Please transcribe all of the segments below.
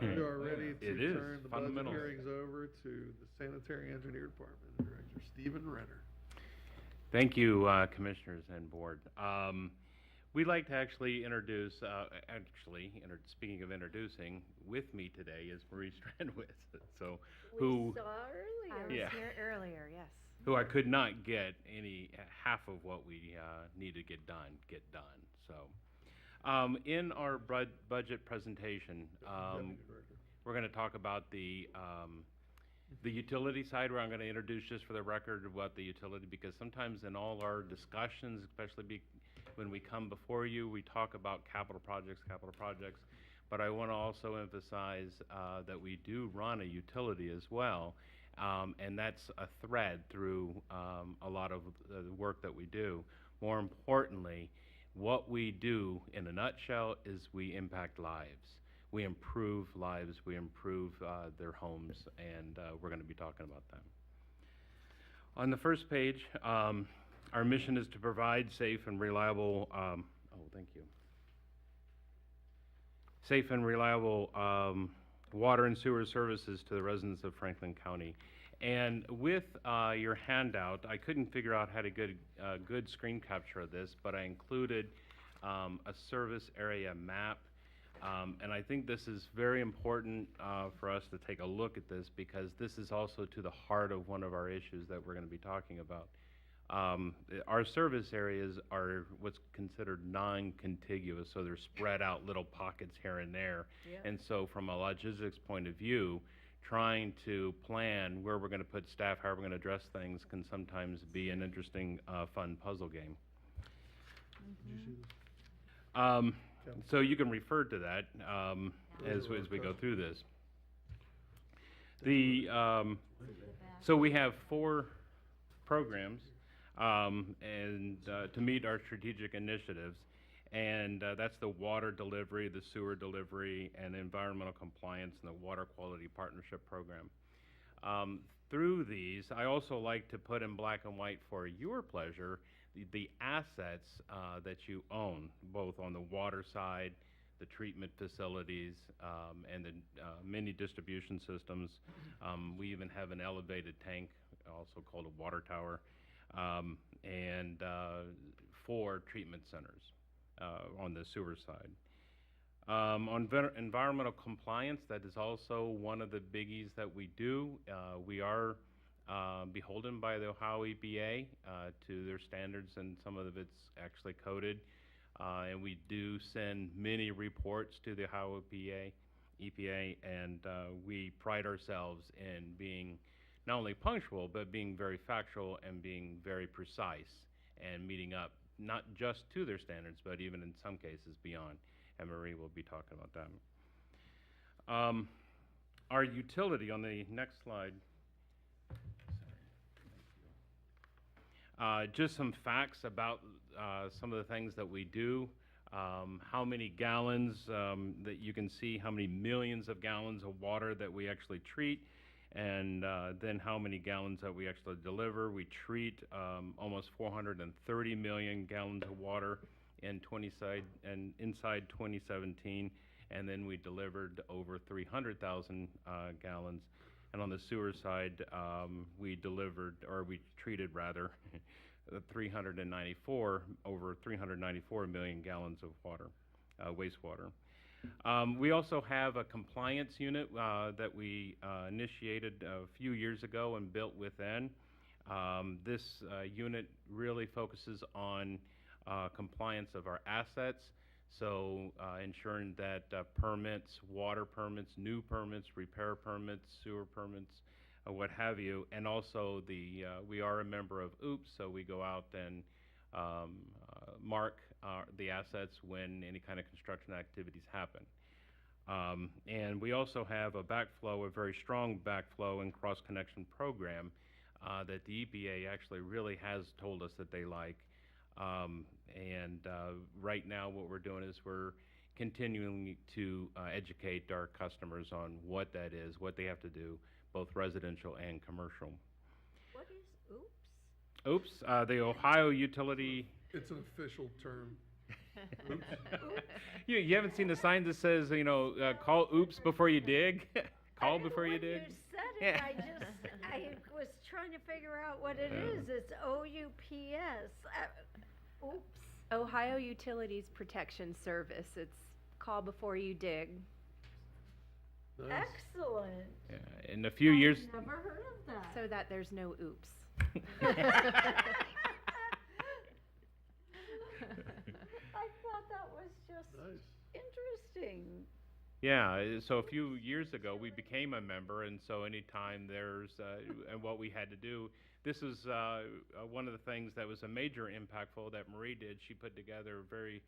We are ready It to is turn the budget fundamentals. hearings over to the Sanitary Engineer Department, Director Stephen Renner. Thank you, Commissioners and Board. We'd like to actually introduce, speaking of introducing, with me today is Marie Strandwitz, so who, We saw I earlier. was Yeah. here earlier, yes. who I could not get any half of what we need to get done. So, in our budget presentation, Deputy Director. we're going to talk about the utility side, where I'm going to introduce just for the record what the utility, because sometimes in all our discussions, especially when we come before you, we talk about capital projects, but I want to also emphasize that we do run a utility as well, and that's a thread through a lot of the work that we do. More importantly, what we do in a nutshell is we impact lives. We improve lives, we improve their homes, and we're going to be talking about that. On the first page, our mission is to provide safe and reliable, safe and reliable water and sewer services to the residents of Franklin County. And with your handout, I couldn't figure out how to get a good screen capture of this, but I included a service area map. And I think this is very important for us to take a look at this, because this is also to the heart of one of our issues that we're going to be talking about. Our service areas are what's considered non-contiguous, so they're spread out little pockets here and there. Yeah. And so from a logistics point of view, trying to plan where we're going to put staff, how we're going to address things, can sometimes be an interesting, fun puzzle game. Did you see this? So you can refer to that as we go through this. So we have 4 programs and to meet our strategic initiatives, and that's the water delivery, the sewer delivery, and environmental compliance, and the water quality partnership program. Through these, I also like to put in black and white for your pleasure the assets that you own, both on the water side, the treatment facilities, and the mini distribution systems. We even have an elevated tank, also called a water tower, and 4 treatment centers on the sewer side. On environmental compliance, that is also one of the biggies that we do. We are beholden by the Ohio EPA to their standards, and some of it's actually coded. And we do send many reports to the Ohio EPA, and we pride ourselves in being not only punctual, but being very factual and being very precise and meeting up not just to their standards, but even in some cases beyond. And Marie will be talking about that. Our utility on the next slide. Just some facts about some of the things that we do. How many gallons that you can see, how many millions of gallons of water that we actually treat, and then how many gallons that we actually deliver. We treat almost 430 million gallons of water inside 2017, and then we delivered over 300,000 gallons. And on the sewer side, we treated rather, over 394 million gallons of water, wastewater. We also have a compliance unit that we initiated a few years ago and built within. This unit really focuses on compliance of our assets, so ensuring that permits, water permits, new permits, repair permits, sewer permits, what have you, and also we are a member of OOPS, so we go out and mark the assets when any kind of construction activities happen. And we also have a very strong backflow and cross-connection program that the EPA actually really has told us that they like. Right now what we're doing is we're continuing to educate our customers on what that is, what they have to do, both residential and commercial. What is OOPS? OOPS, the Ohio Utility. It's an official term You haven't seen the sign that says, call oops before you dig? Call before you dig? When you said it, I was trying to figure out what it is. It's OUPS. Oops. Ohio Utilities Protection Service. It's call before you dig. Nice. Excellent. Yeah, in a few years. I've never heard of that. So that there's no oops. I thought that was just Nice. interesting. Yeah, so a few years ago, we became a member, and so anytime there's, and what we had to do, this is one of the things that was a major impactful that Marie did. She put together a very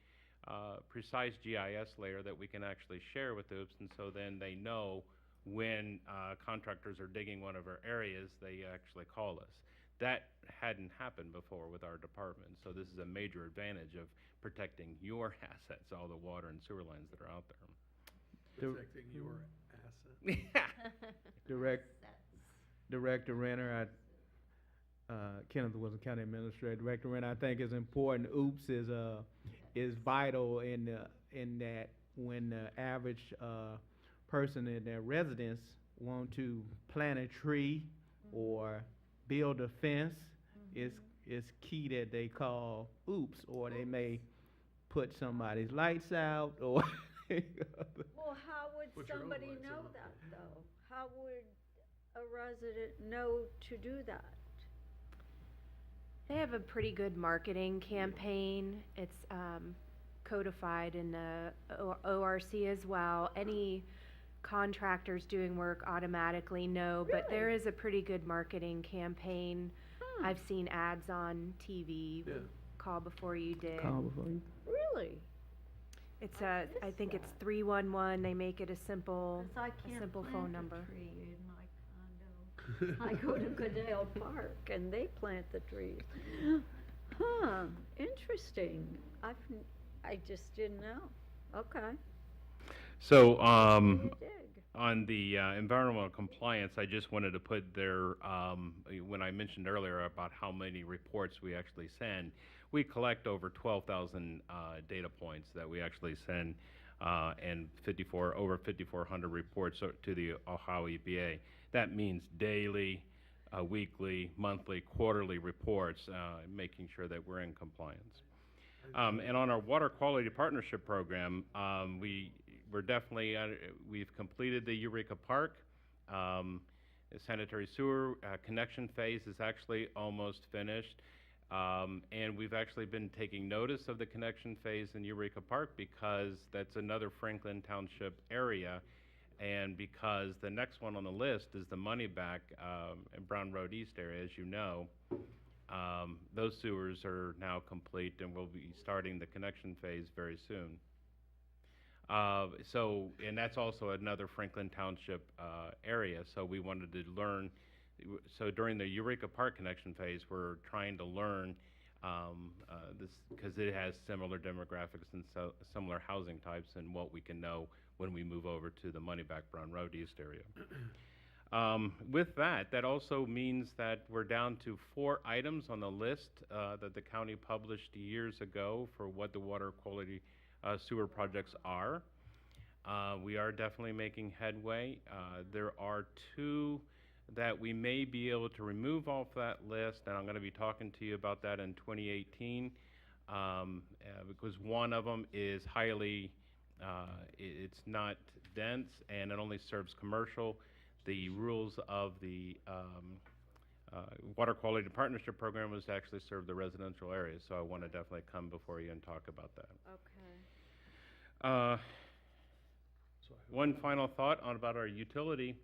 precise GIS layer that we can actually share with OOPS, and so then they know when contractors are digging one of our areas, they actually call us. That hadn't happened before with our department, so this is a major advantage of protecting your assets, all the water and sewer lines that are out there. Protecting your asset. Director Renner, Kenneth Wilson County Administrator. Director Renner, I think it's important. OOPS is vital in that when the average person in their residence want to plant a tree or build a fence, it's key that they call OOPS, or they may put somebody's lights out or. Well, how would Put your own somebody lights know on. that, though? How would a resident know to do that? They have a pretty good marketing campaign. It's codified in the ORC as well. Any contractors doing work automatically know, but there Really? is a pretty good marketing campaign. I've seen ads on TV, Yeah. call before you dig. Call before you. Really? It's I I missed think it's that. 311. They make it a simple 'Cause I can't simple plant phone a number. tree in my condo. I go to Goodale Park and they plant the trees. Huh, interesting. I just didn't know. Okay. So, You dig. on the environmental compliance, I just wanted to put there, when I mentioned earlier about how many reports we actually send, we collect over 12,000 data points that we actually send, and over 5,400 reports to the Ohio EPA. That means daily, weekly, monthly, quarterly reports, making sure that we're in compliance. And on our water quality partnership program, we're definitely, we've completed the Eureka Park. The sanitary sewer connection phase is actually almost finished. And we've actually been taking notice of the connection phase in Eureka Park because that's another Franklin Township area. And because the next one on the list is the money back in Brown Road East area, as you know. Those sewers are now complete and we'll be starting the connection phase very soon. And that's also another Franklin Township area, so we wanted to learn. So during the Eureka Park connection phase, we're trying to learn this because it has similar demographics and similar housing types and what we can know when we move over to the Moneyback Brown Road East area. With that, that also means that we're down to 4 items on the list that the county published years ago for what the water quality sewer projects are. We are definitely making headway. There are 2 that we may be able to remove off that list, and I'm going to be talking to you about that in 2018 because one of them is highly, it's not dense and it only serves commercial. The rules of the Water Quality Partnership Program was to actually serve the residential areas, so I want to definitely come before you and talk about that. Okay. One final thought about our utility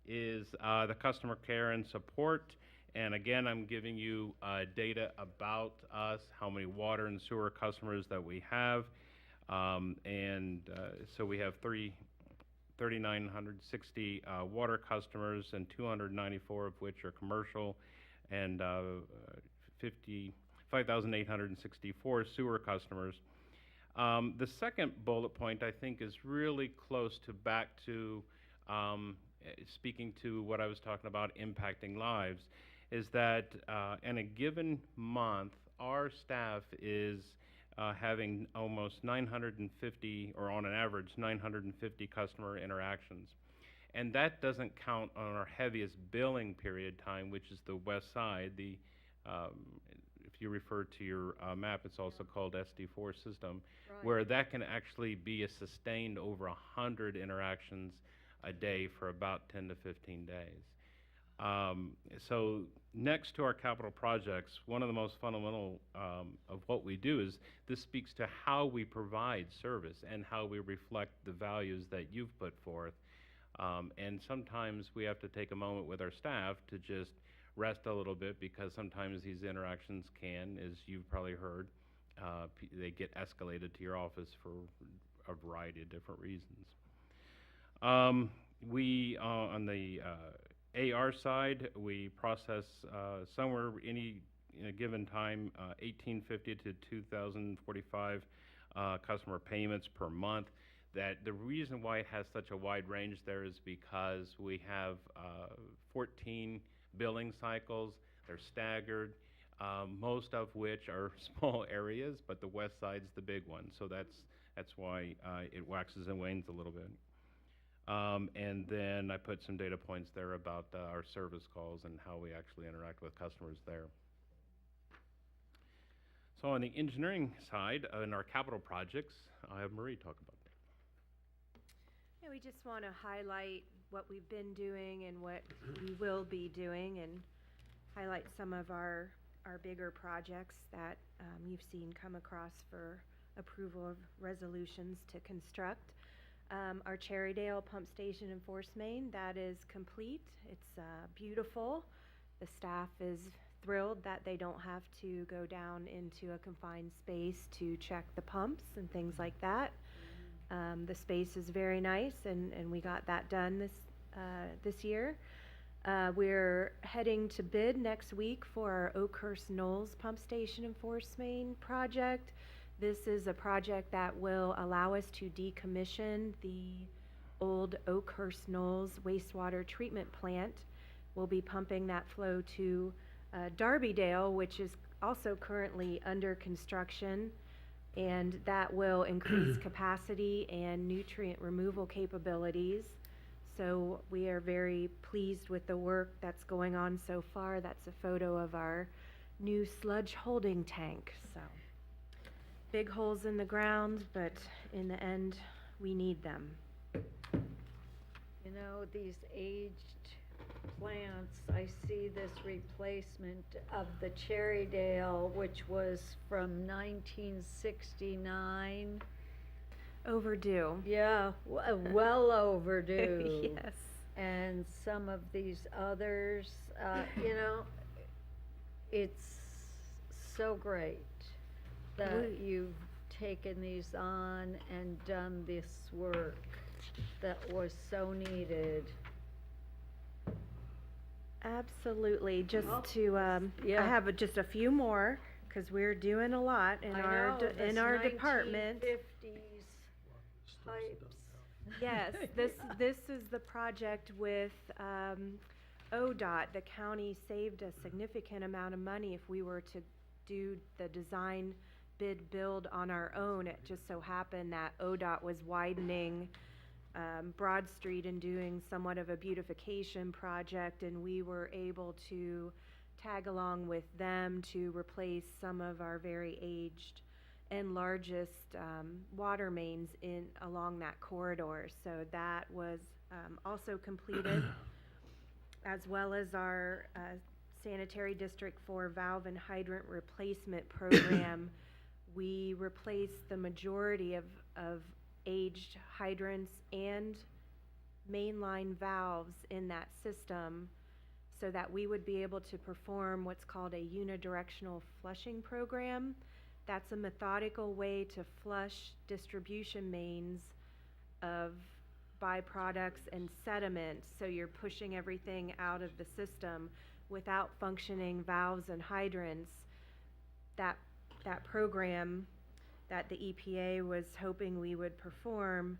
is the customer care and support. And again, I'm giving you data about us, how many water and sewer customers that we have. So we have 3,960 water customers and 294 of which are commercial, and 5,864 sewer customers. The second bullet point I think is really close to back to speaking to what I was talking about, impacting lives, is that in a given month, our staff is having almost 950, or on an average, 950 customer interactions. And that doesn't count on our heaviest billing period time, which is the west side. If you refer to your map, it's also called SD4 system, where that can actually be a sustained over 100 interactions a day for about 10 to 15 days. So next to our capital projects, one of the most fundamental of what we do is this speaks to how we provide service and how we reflect the values that you've put forth. And sometimes we have to take a moment with our staff to just rest a little bit, because sometimes these interactions can, as you've probably heard, they get escalated to your office for a variety of different reasons. We, on the AR side, we process somewhere in a given time 1,850 to 2,045 customer payments per month. That the reason why it has such a wide range there is because we have 14 billing cycles. They're staggered, most of which are small areas, but the west side's the big one. So that's why it waxes and wanes a little bit. And then I put some data points there about our service calls and how we actually interact with customers there. So on the engineering side, in our capital projects, I have Marie talk about that. Yeah, we just want to highlight what we've been doing and what we will be doing, and highlight some of our bigger projects that you've seen come across for approval of resolutions to construct. Our Cherrydale Pump Station in Force Main, that is complete. It's beautiful. The staff is thrilled that they don't have to go down into a confined space to check the pumps and things like that. The space is very nice, and we got that done this year. We're heading to bid next week for our Oakhurst Knolls Pump Station in Force Main project. This is a project that will allow us to decommission the old Oakhurst Knolls wastewater treatment plant. We'll be pumping that flow to Darbydale, which is also currently under construction, and that will increase capacity and nutrient removal capabilities. So we are very pleased with the work that's going on so far. That's a photo of our new sludge holding tank. So big holes in the ground, but in the end, we need them. You know, these aged plants, I see this replacement of the Cherrydale, which was from 1969. Overdue. Yeah, well overdue. Yes. And some of these others, you know, it's so great that you've taken these on and done this work that was so needed. Absolutely. Just Oh, to, I have just a few more, because we're doing a lot in our department. 1950s pipes. Yes, this is the project with ODOT. The county saved a significant amount of money if we were to do the design bid build on our own. It just so happened that ODOT was widening Broad Street and doing somewhat of a beautification project, and we were able to tag along with them to replace some of our very aged and largest water mains along that corridor. So that was also completed, as well as our Sanitary District 4 valve and hydrant replacement program. We replaced the majority of aged hydrants and mainline valves in that system so that we would be able to perform what's called a unidirectional flushing program. That's a methodical way to flush distribution mains of byproducts and sediments, so you're pushing everything out of the system without functioning valves and hydrants. That program that the EPA was hoping we would perform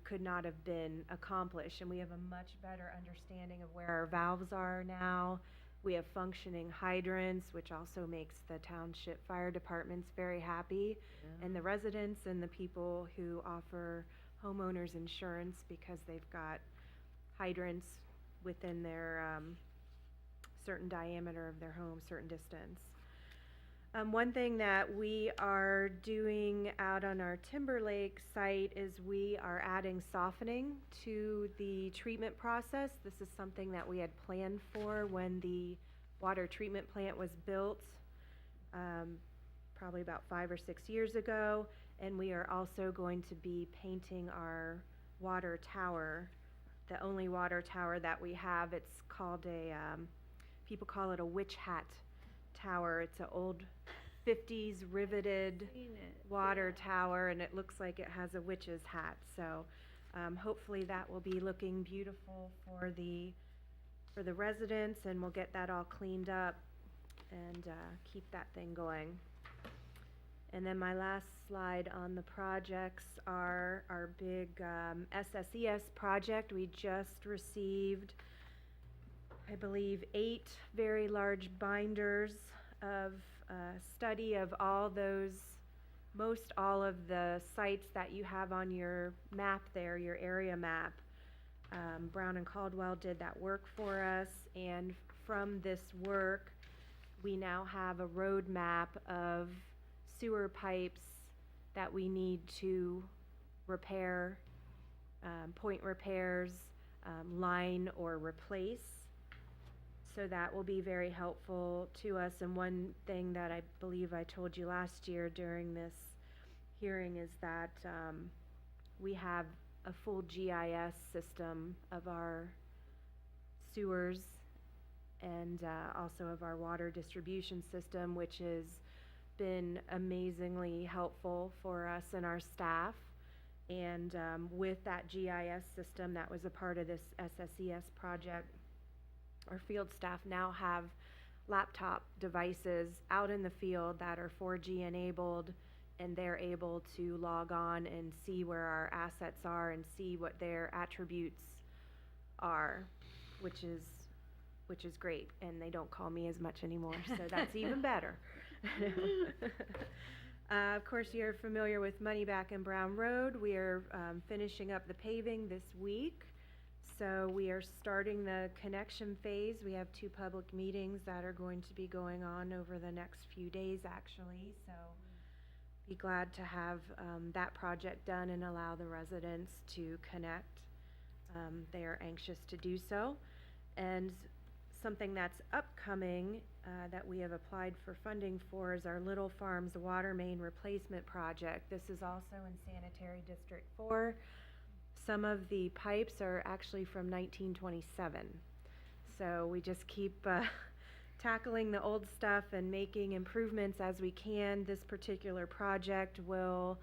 could not have been accomplished, and we have a much better understanding of where our valves are now We have functioning hydrants, which also makes the township fire departments very happy, and the residents and the people who offer homeowners insurance because they've got hydrants within their certain diameter of their home, certain distance. One thing that we are doing out on our Timberlake site is we are adding softening to the treatment process. This is something that we had planned for when the water treatment plant was built, probably about 5 or 6 years ago. And we are also going to be painting our water tower, the only water tower that we have. It's called people call it a witch hat tower. It's an old 50s riveted water tower, and it looks like it has a witch's hat. So hopefully that will be looking beautiful for the residents, and we'll get that all cleaned up and keep that thing going. And then my last slide on the projects are our big SSES project. We just received, I believe, 8 very large binders of study of most all of the sites that you have on your map there, your area map. Brown and Caldwell did that work for us, and from this work, we now have a road map of sewer pipes that we need to repair, point repairs, line or replace. So that will be very helpful to us. And one thing that I believe I told you last year during this hearing is that we have a full GIS system of our sewers and also of our water distribution system, which has been amazingly helpful for us and our staff. And with that GIS system that was a part of this SSES project, our field staff now have laptop devices out in the field that are 4G enabled, and they're able to log on and see where our assets are and see what their attributes are, which is great. And they don't call me as much anymore, so that's even better. Of course, you're familiar with Moneyback and Brown Road. We are finishing up the paving this week. So we are starting the connection phase. We have 2 public meetings that are going to be going on over the next few days, actually. So be glad to have that project done and allow the residents to connect. They are anxious to do so. And something that's upcoming that we have applied for funding for is our Little Farms water main replacement project. This is also in Sanitary District 4. Some of the pipes are actually from 1927. So we just keep tackling the old stuff and making improvements as we can. This particular project will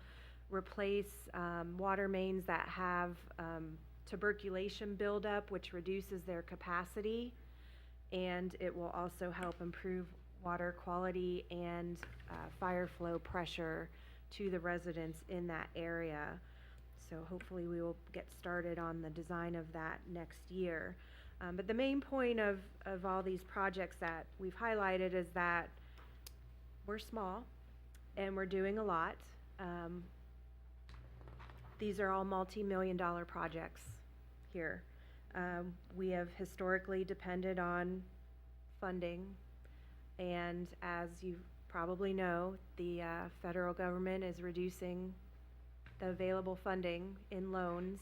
replace water mains that have tuberculation buildup, which reduces their capacity, and it will also help improve water quality and fire flow pressure to the residents in that area. So hopefully we will get started on the design of that next year. But the main point of all these projects that we've highlighted is that we're small and we're doing a lot. These are all multi-million-dollar projects here. We have historically depended on funding, and as you probably know, the federal government is reducing the available funding in loans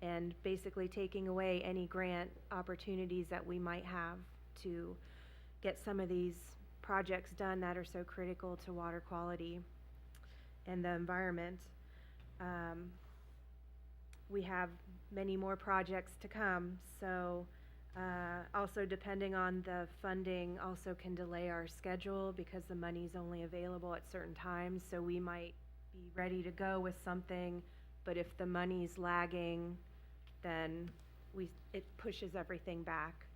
and basically taking away any grant opportunities that we might have to get some of these projects done that are so critical to water quality and the environment. We have many more projects to come, so also depending on the funding also can delay our schedule because the money's only available at certain times, so we might be ready to go with something, but if the money's lagging, then it pushes everything back,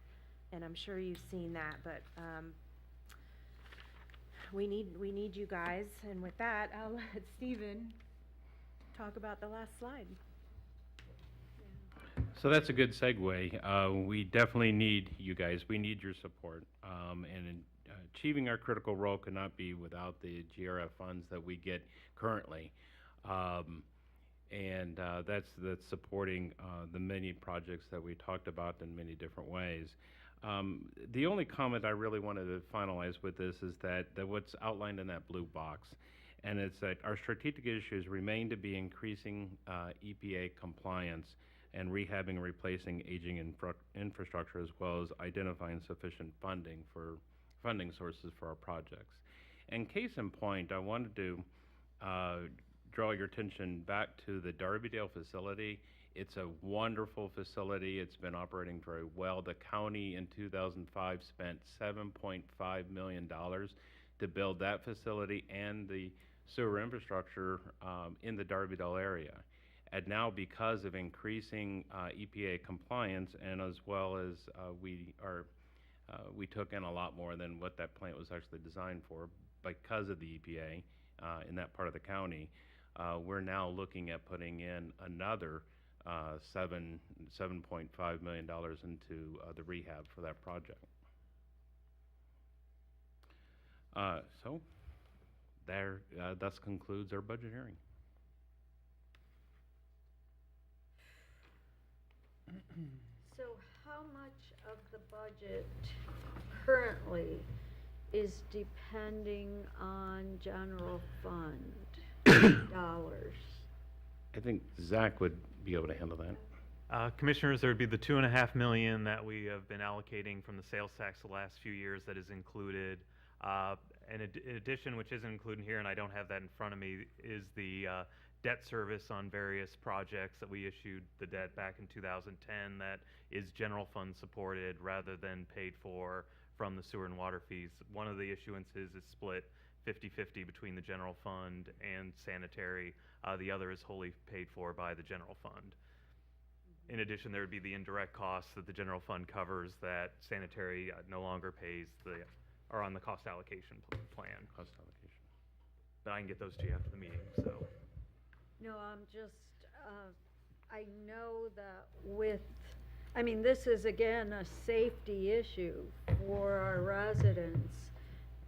and I'm sure you've seen that, but we need you guys, and with that, I'll let Stephen talk about the last slide. So that's a good segue. We definitely need you guys. We need your support. Achieving our critical role cannot be without the GRF funds that we get currently. That's supporting the many projects that we talked about in many different ways. The only comment I really wanted to finalize with this is that what's outlined in that blue box, and it's that our strategic issues remain to be increasing EPA compliance and rehabbing and replacing aging infrastructure, as well as identifying sufficient funding sources for our projects. And case in point, I wanted to draw your attention back to the Darby-Dale facility. It's a wonderful facility. It's been operating very well. The county in 2005 spent $7.5 million to build that facility and the sewer infrastructure in the Darby-Dale area. And now, because of increasing EPA compliance, and as well as we took in a lot more than what that plant was actually designed for because of the EPA in that part of the county, we're now looking at putting in another $7.5 million into the rehab for that project. So thus concludes our budget hearing. So how much of the budget currently is depending on general fund dollars? I think Zach would be able to handle that. Commissioners, there would be the $2.5 million that we have been allocating from the sales tax the last few years that is included. In addition, which isn't included here, and I don't have that in front of me, is the debt service on various projects that we issued the debt back in 2010 that is general fund supported rather than paid for from the sewer and water fees. One of the issuances is split 50-50 between the general fund and sanitary. The other is wholly paid for by the general fund. In addition, there would be the indirect costs that the general fund covers that sanitary no longer pays are on the cost allocation plan. Cost allocation. But I can get those to you after the meeting, so. No, I'm just, I know that I mean, this is again a safety issue for our residents.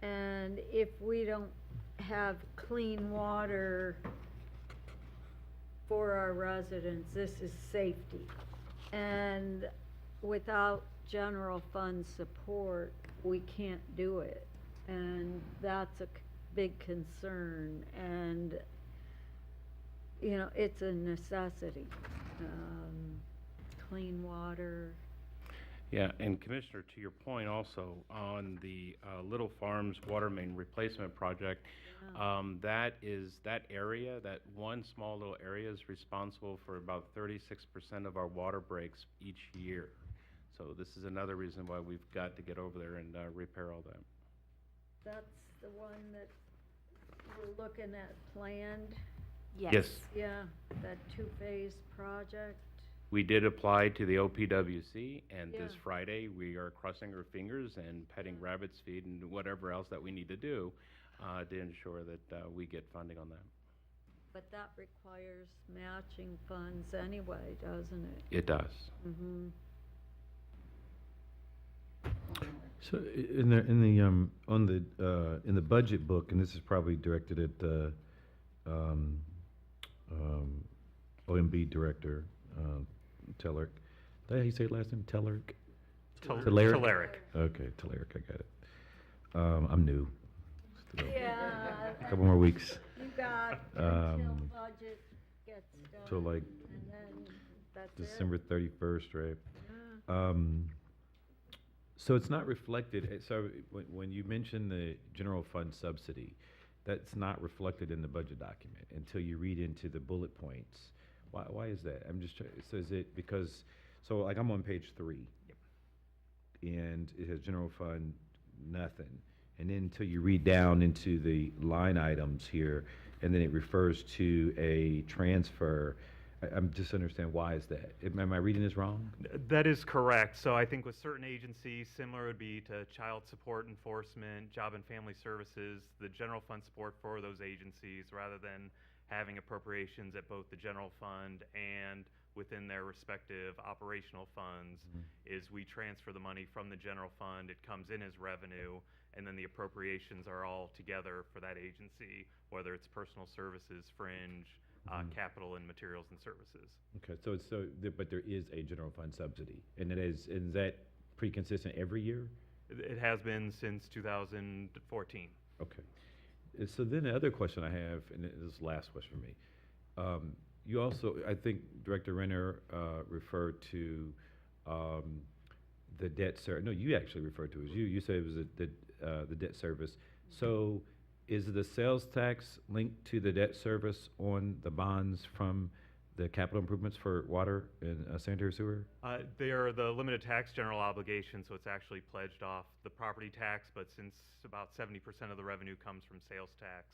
And if we don't have clean water for our residents, this is safety. And without general fund support, we can't do it. And that's a big concern. And, you know, it's a necessity. Clean water. Yeah, and Commissioner, to your point also, on the Little Farms water main replacement project, that area, that one small little area is responsible for about 36% of our water breaks each year. So this is another reason why we've got to get over there and repair all that. That's the one that we're looking at planned? Yes. Yeah, that two-phase project. We did apply to the OPWC, and this Yeah. Friday we are crossing our fingers and petting rabbit's feet and whatever else that we need to do to ensure that we get funding on that. But that requires matching funds anyway, doesn't it? It does. Mm-hmm. So in the budget book, and this is probably directed at the OMB director, Tellerick. Is that how you say it last name? Tellerick? Tellerick. Okay, Tellerick, I got it. I'm new. Still Yeah. a couple more weeks. You got until budget gets done. Till like And then that's December it. 31st, right? Yeah. So it's not reflected, so when you mention the general fund subsidy, that's not reflected in the budget document until you read into the bullet points. Why is that? I'm just trying, so is it because, so like I'm on page 3. Yep. And it has general fund, nothing. And then until you read down into the line items here, and then it refers to a transfer, I'm just understand why is that? Am I reading this wrong? That is correct. So I think with certain agencies, similar would be to child support enforcement, job and family services, the general fund support for those agencies, rather than having appropriations at both the general fund and within their respective operational funds is we transfer the money from the general fund, it comes in as revenue, and then the appropriations are all together for that agency, whether it's personal services, fringe, capital and materials and services. Okay, but there is a general fund subsidy, and is that pretty consistent every year? It has been since 2014. Okay. So then the other question I have, and this is the last question for me. You also, I think Director Renner referred to the debt service. No, you actually referred to it. You said it was the debt service. So is the sales tax linked to the debt service on the bonds from the capital improvements for water and sanitary sewer? They are the limited tax general obligation, so it's actually pledged off the property tax, but since about 70% of the revenue comes from sales tax,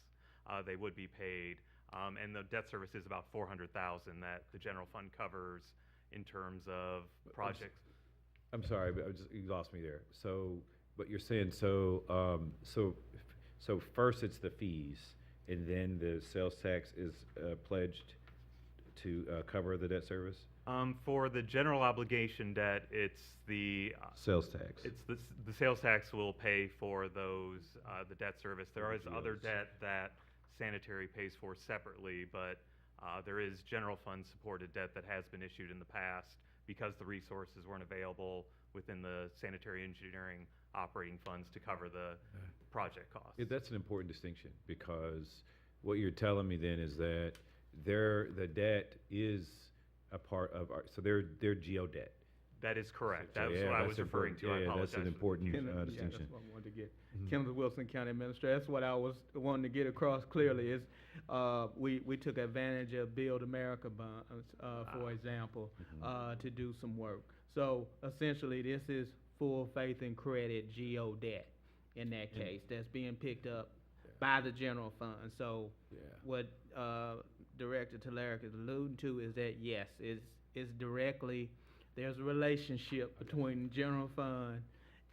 they would be paid. And the debt service is about $400,000 that the general fund covers in terms of projects. I'm sorry, but you lost me there. So, but you're saying, so first it's the fees, and then the sales tax is pledged to cover the debt service? For the general obligation debt, it's the Sales tax. it's the sales tax will pay for those the debt service. There is other GOs. debt that sanitary pays for separately, but there is general fund supported debt that has been issued in the past because the resources weren't available within the sanitary engineering operating funds to cover the project costs. Yeah, that's an important distinction, because what you're telling me then is that the debt is a part of our, so their GO debt. That is correct. So, That was yeah, what I that's was referring to. I important. Yeah, apologize. that's an for- important Yeah, distinction. that's what I wanted to get. Mhm. Kenneth Wilson, County Administrator, that's what I was wanting to get across clearly is, we took advantage of Build America bonds, for example, to do some work. So essentially, this is full faith and credit GO debt in that case, that's being picked up by the general fund. So Yeah. what, Director Talaric is alluding to is that, yes, it's directly, there's a relationship between the general fund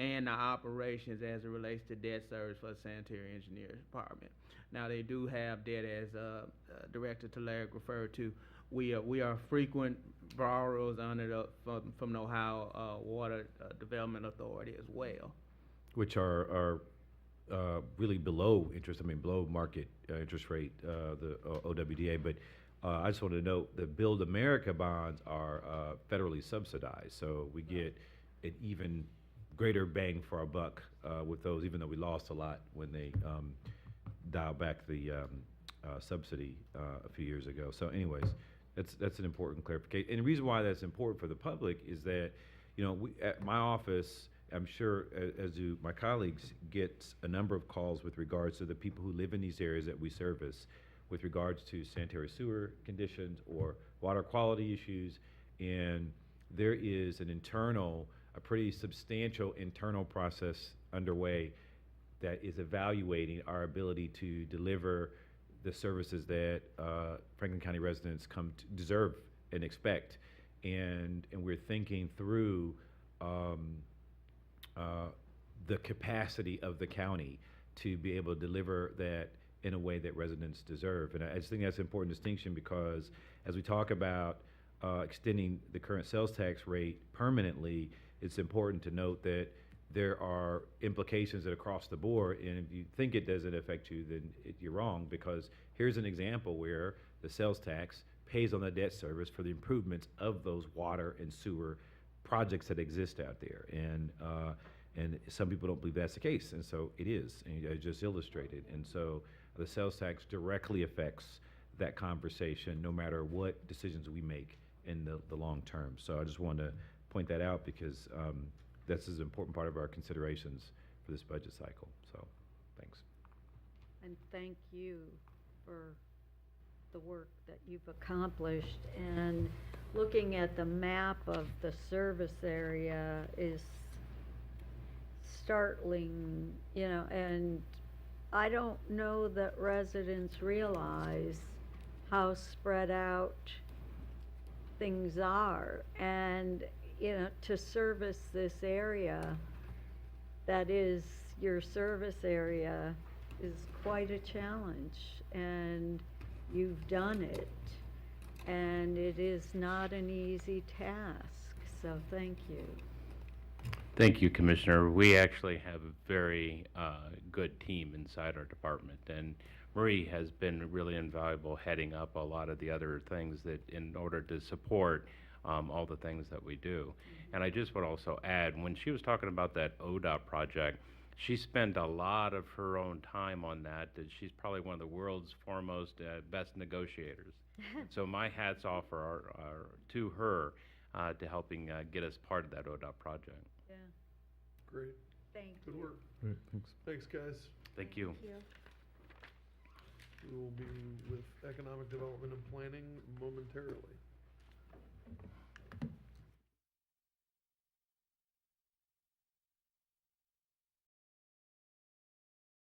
and the operations as it relates to debt service for the sanitary engineers department. Now, they do have debt, as Director Talaric referred to. We are frequent borrowers under from the Ohio Water Development Authority as well. Which are really below below market interest rate, the OWDA. But I just wanted to note the Build America bonds are federally subsidized, so we get an even greater bang for our buck with those, even though we lost a lot when they dialed back the subsidy a few years ago. So anyways, that's an important clarification. And the reason why that's important for the public is that, we, at my office, I'm sure, as do my colleagues, gets a number of calls with regards to the people who live in these areas that we service, with regards to sanitary sewer conditions or water quality issues. And there is a pretty substantial internal process underway that is evaluating our ability to deliver the services that Franklin County residents deserve and expect. And we're thinking through the capacity of the county to be able to deliver that in a way that residents deserve. And I just think that's an important distinction, because as we talk about extending the current sales tax rate permanently, it's important to note that there are implications that across the board, and if you think it doesn't affect you, then you're wrong, because here's an example where the sales tax pays on the debt service for the improvements of those water and sewer projects that exist out there. And some people don't believe that's the case, and so it is, and I just illustrated. And so the sales tax directly affects that conversation, no matter what decisions we make in the long term. So I just wanted to point that out, because this is an important part of our considerations for this budget cycle. So, thanks. And thank you for the work that you've accomplished. And looking at the map of the service area is startling, and I don't know that residents realize how spread out things are. And, to service this area that is your service area is quite a challenge, and you've done it. and it is not an easy task, so thank you. Thank you, Commissioner. We actually have a very good team inside our department, and Marie has been really invaluable heading up a lot of the other things that in order to support all the things that we do. And I just would also add, when she was talking about that ODOT project, she spent a lot of her own time on that. She's probably one of the world's foremost best negotiators. So my hats off are to her to helping get us part of that ODOT project. Yeah, Great, thank good you. work. Great, thanks. Thanks, guys. Thank you. We will be with economic development and planning momentarily.